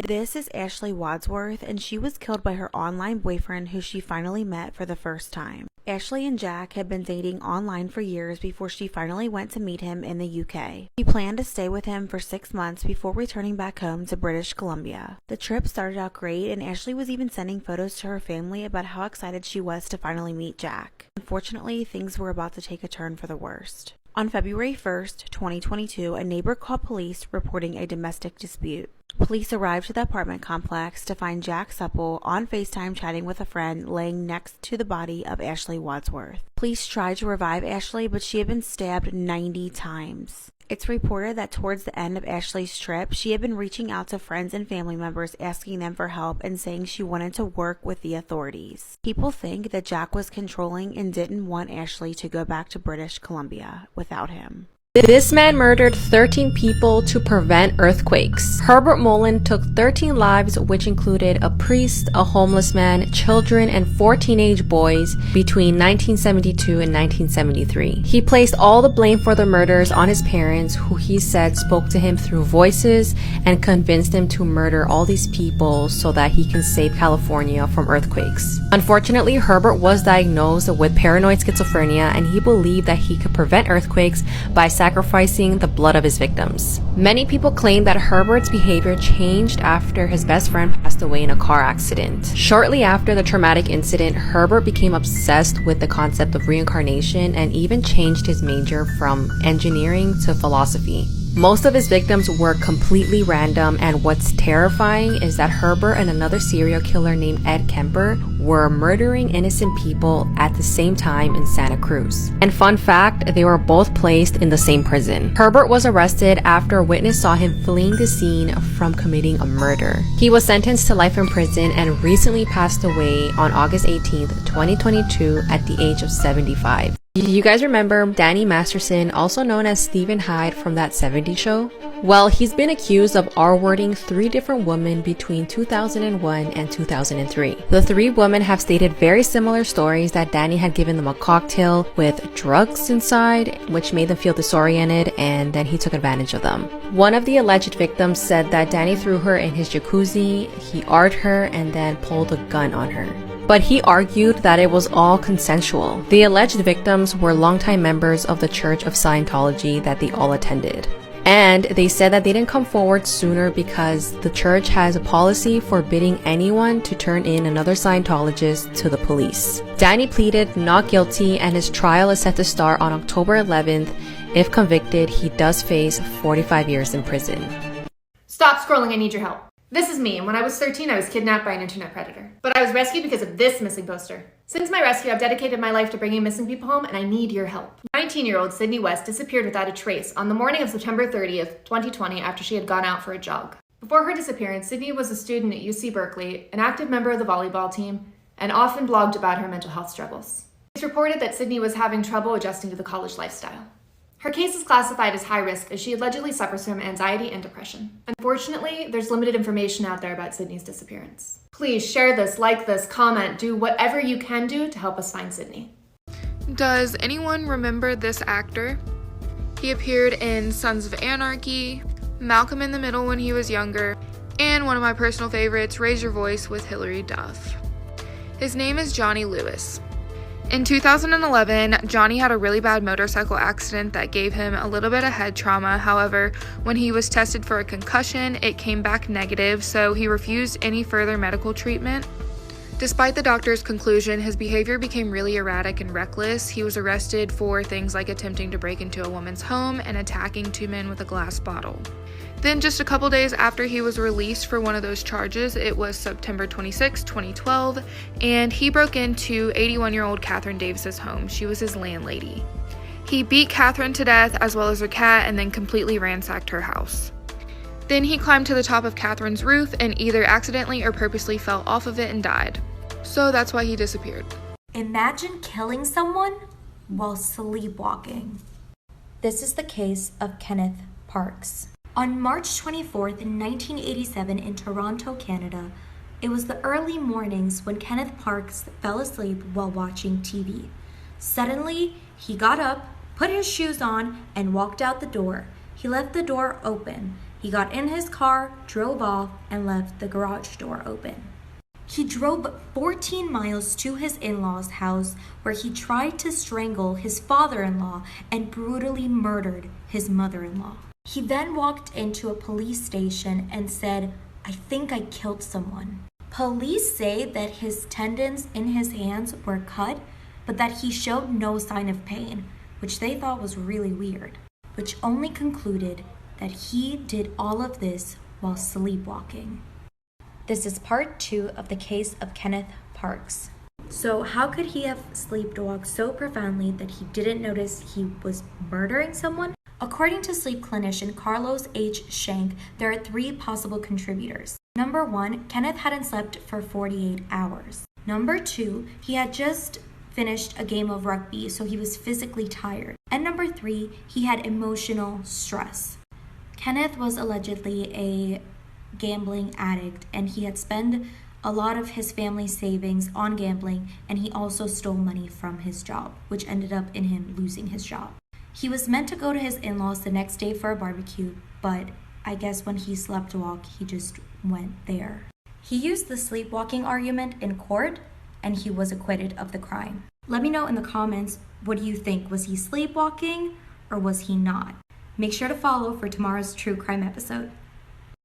This is Ashley Wadsworth, and she was killed by her online boyfriend who she finally met for the first time. Ashley and Jack had been dating online for years before she finally went to meet him in the UK. She planned to stay with him for 6 months before returning back home to British Columbia. The trip started out great, and Ashley was even sending photos to her family about how excited she was to finally meet Jack. Unfortunately, things were about to take a turn for the worst. On February 1st, 2022, a neighbor called police reporting a domestic dispute. Police arrived to the apartment complex to find Jack Supple on FaceTime chatting with a friend laying next to the body of Ashley Wadsworth. Police tried to revive Ashley, but she had been stabbed 90 times. It's reported that towards the end of Ashley's trip, she had been reaching out to friends and family members asking them for help and saying she wanted to work with the authorities. People think that Jack was controlling and didn't want Ashley to go back to British Columbia without him. This man murdered 13 people to prevent earthquakes. Herbert Molan took 13 lives, which included a priest, a homeless man, children, and 4 teenage boys between 1972 and 1973. He placed all the blame for the murders on his parents, who he said spoke to him through voices and convinced him to murder all these people so that he can save California from earthquakes. Unfortunately, Herbert was diagnosed with paranoid schizophrenia, and he believed that he could prevent earthquakes by sacrificing the blood of his victims. Many people claim that Herbert's behavior changed after his best friend passed away in a car accident. Shortly after the traumatic incident, Herbert became obsessed with the concept of reincarnation and even changed his major from engineering to philosophy. Most of his victims were completely random, and what's terrifying is that Herbert and another serial killer named Ed Kemper were murdering innocent people at the same time in Santa Cruz. And fun fact, they were both placed in the same prison. Herbert was arrested after a witness saw him fleeing the scene from committing a murder. He was sentenced to life in prison and recently passed away on August 18th, 2022 at the age of 75. You guys remember Danny Masterson, also known as Stephen Hyde from that 70s show? Well, he's been accused of R-wording 3 different women between 2001 and 2003. The 3 women have stated very similar stories that Danny had given them a cocktail with drugs inside, which made them feel disoriented, and then he took advantage of them. One of the alleged victims said that Danny threw her in his jacuzzi, he R'd her, and then pulled a gun on her. But he argued that it was all consensual. The alleged victims were longtime members of the Church of Scientology that they all attended. And they said that they didn't come forward sooner because the church has a policy forbidding anyone to turn in another Scientologist to the police. Danny pleaded not guilty, and his trial is set to start on October 11th. If convicted, he does face 45 years in prison. Stop scrolling, I need your help. This is me, and when I was 13, I was kidnapped by an internet predator. But I was rescued because of this missing poster. Since my rescue, I've dedicated my life to bringing missing people home, and I need your help. 19-year-old Sydney West disappeared without a trace on the morning of September 30th, 2020, after she had gone out for a jog. Before her disappearance, Sydney was a student at UC Berkeley, an active member of the volleyball team, and often blogged about her mental health struggles. It's reported that Sydney was having trouble adjusting to the college lifestyle. Her case is classified as high risk as she allegedly suffers from anxiety and depression. Unfortunately, there's limited information out there about Sydney's disappearance. Please share this, like this, comment, do whatever you can do to help us find Sydney. Does anyone remember this actor? He appeared in Sons of Anarchy, Malcolm in the Middle when he was younger, and one of my personal favorites, Raise Your Voice with Hilary Duff. His name is Johnny Lewis. In 2011, Johnny had a really bad motorcycle accident that gave him a little bit of head trauma. However, when he was tested for a concussion, it came back negative, so he refused any further medical treatment. Despite the doctor's conclusion, his behavior became really erratic and reckless. He was arrested for things like attempting to break into a woman's home and attacking 2 men with a glass bottle. Then just a couple days after he was released for one of those charges, it was September 26, 2012, and he broke into 81-year-old Catherine Davis's home. She was his landlady. He beat Catherine to death as well as her cat and then completely ransacked her house. Then he climbed to the top of Catherine's roof and either accidentally or purposely fell off of it and died. So that's why he disappeared. Imagine killing someone while sleepwalking. This is the case of Kenneth Parks. On March 24th, 1987 in Toronto, Canada, it was the early mornings when Kenneth Parks fell asleep while watching TV. Suddenly, he got up, put his shoes on, and walked out the door. He left the door open, He got in his car, drove off, and left the garage door open. He drove 14 miles to his in-laws' house where he tried to strangle his father-in-law and brutally murdered his mother-in-law. He then walked into a police station and said, "I think I killed someone." Police say that his tendons in his hands were cut, but that he showed no sign of pain, which they thought was really weird, which only concluded that he did all of this while sleepwalking. This is part 2 of the case of Kenneth Parks. So how could he have sleepwalked so profoundly that he didn't notice he was murdering someone? According to sleep clinician Carlos H. Schenk, there are 3 possible contributors. Number 1, Kenneth hadn't slept for 48 hours. Number 2, he had just finished a game of rugby, so he was physically tired. And number 3, he had emotional stress. Kenneth was allegedly a gambling addict, and he had spent a lot of his family's savings on gambling, and he also stole money from his job, which ended up in him losing his job. He was meant to go to his in-laws the next day for a barbecue, but I guess when he sleptwalked, he just went there. He used the sleepwalking argument in court, and he was acquitted of the crime. Let me know in the comments, what do you think? Was he sleepwalking or was he not? Make sure to follow for tomorrow's true crime episode.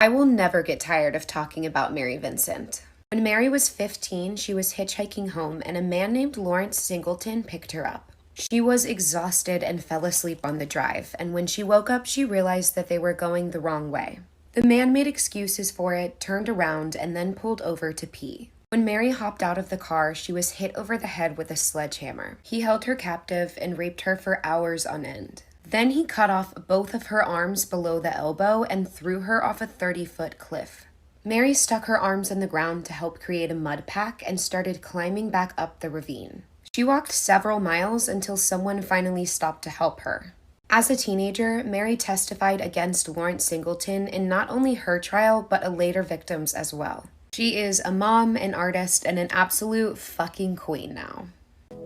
I will never get tired of talking about Mary Vincent. When Mary was 15, she was hitchhiking home and a man named Lawrence Singleton picked her up. She was exhausted and fell asleep on the drive, and when she woke up, she realized that they were going the wrong way. The man made excuses for it, turned around, and then pulled over to pee. When Mary hopped out of the car, she was hit over the head with a sledgehammer. He held her captive and raped her for hours on end. Then he cut off both of her arms below the elbow and threw her off a 30-foot cliff. Mary stuck her arms in the ground to help create a mud pack and started climbing back up the ravine. She walked several miles until someone finally stopped to help her. As a teenager, Mary testified against Lawrence Singleton in not only her trial, but a later victim's as well. She is a mom, an artist, and an absolute fucking queen now.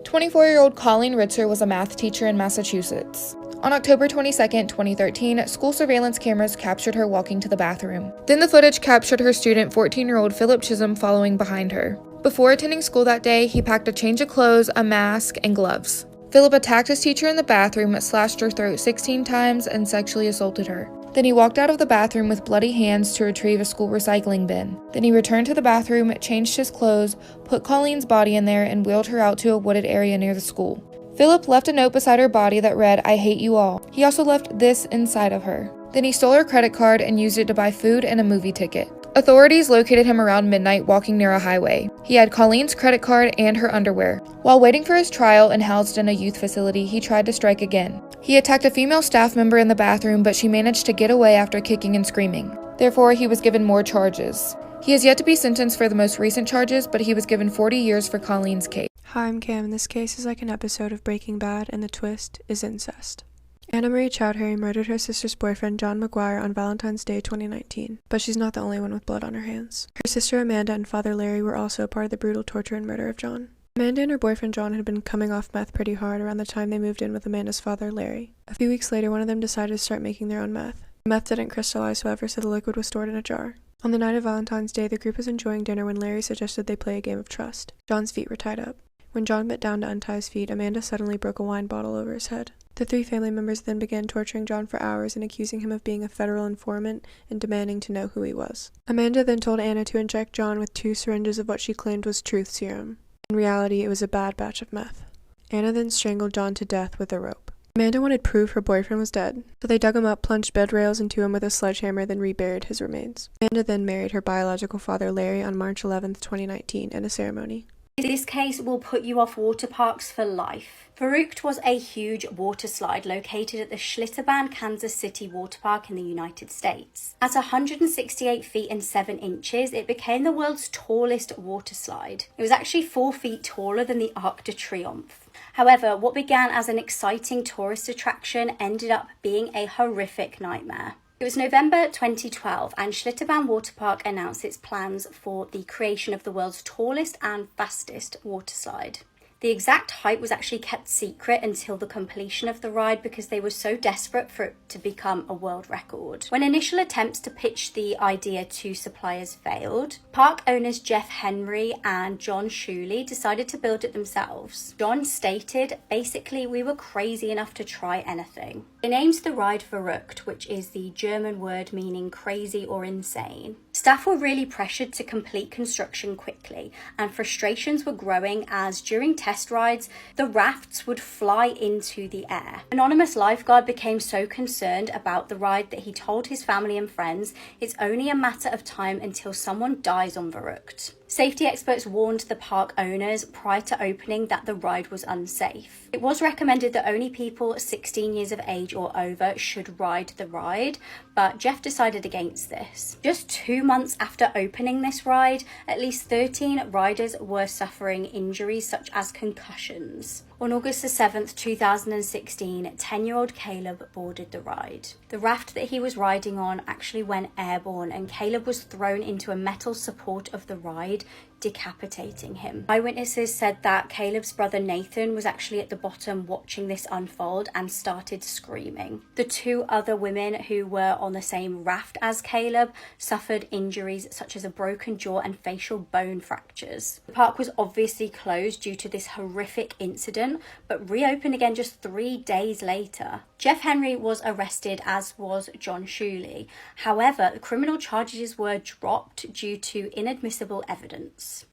24-year-old Colleen Ritzer was a math teacher in Massachusetts. On October 22, 2013, school surveillance cameras captured her walking to the bathroom. Then the footage captured her student, 14-year-old Philip Chisholm, following behind her. Before attending school that day, he packed a change of clothes, a mask, and gloves. Philip attacked his teacher in the bathroom, slashed her throat 16 times, and sexually assaulted her. Then he walked out of the bathroom with bloody hands to retrieve a school recycling bin. Then he returned to the bathroom, changed his clothes, put Colleen's body in there, and wheeled her out to a wooded area near the school. Philip left a note beside her body that read, "I hate you all." He also left this inside of her. Then he stole her credit card and used it to buy food and a movie ticket. Authorities located him around midnight walking near a highway. He had Colleen's credit card and her underwear. While waiting for his trial and housed in a youth facility, he tried to strike again. He attacked a female staff member in the bathroom, but she managed to get away after kicking and screaming. Therefore, he was given more charges. He has yet to be sentenced for the most recent charges, but he was given 40 years for Colleen's case. Hi, I'm Cam, and this case is like an episode of Breaking Bad, and the twist is incest. Anna Marie Chowdhury murdered her sister's boyfriend John McGuire on Valentine's Day 2019, but she's not the only one with blood on her hands. Her sister Amanda and father Larry were also a part of the brutal torture and murder of John. Amanda and her boyfriend John had been coming off meth pretty hard around the time they moved in with Amanda's father Larry. A few weeks later, one of them decided to start making their own meth. The meth didn't crystallize, however, so the liquid was stored in a jar. On the night of Valentine's Day, the group was enjoying dinner when Larry suggested they play a game of trust. John's feet were tied up. When John bent down to untie his feet, Amanda suddenly broke a wine bottle over his head. The 3 family members then began torturing John for hours and accusing him of being a federal informant and demanding to know who he was. Amanda then told Anna to inject John with 2 syringes of what she claimed was truth serum. In reality, it was a bad batch of meth. Anna then strangled John to death with a rope. Amanda wanted proof her boyfriend was dead, so they dug him up, plunged bed rails into him with a sledgehammer, then reburied his remains. Amanda then married her biological father Larry on March 11, 2019, in a ceremony. This case will put you off water parks for life. Verrückt was a huge water slide located at the Schlitterbahn, Kansas City Water Park in the United States. At 168 feet and 7 inches, it became the world's tallest water slide. It was actually 4 feet taller than the Arc de Triomphe. However, what began as an exciting tourist attraction ended up being a horrific nightmare. It was November 2012 and Schlitterbahn Water Park announced its plans for the creation of the world's tallest and fastest water slide. The exact height was actually kept secret until the completion of the ride because they were so desperate for it to become a world record. When initial attempts to pitch the idea to suppliers failed, park owners Jeff Henry and John Shuley decided to build it themselves. John stated, basically, we were crazy enough to try anything. They named the ride Verrückt, which is the German word meaning crazy or insane. Staff were really pressured to complete construction quickly, and frustrations were growing as during test rides, the rafts would fly into the air. Anonymous lifeguard became so concerned about the ride that he told his family and friends it's only a matter of time until someone dies on Verrückt. Safety experts warned the park owners prior to opening that the ride was unsafe. It was recommended that only people 16 years of age or over should ride the ride, but Jeff decided against this. Just 2 months after opening this ride, at least 13 riders were suffering injuries such as concussions. On August 7th, 2016, 10-year-old Caleb boarded the ride. The raft that he was riding on actually went airborne, and Caleb was thrown into a metal support of the ride, decapitating him. Eyewitnesses said that Caleb's brother Nathan was actually at the bottom watching this unfold and started screaming. The 2 other women who were on the same raft as Caleb suffered injuries such as a broken jaw and facial bone fractures. The park was obviously closed due to this horrific incident, but reopened again just 3 days later. Jeff Henry was arrested, as was John Shuley. However, the criminal charges were dropped due to inadmissible evidence.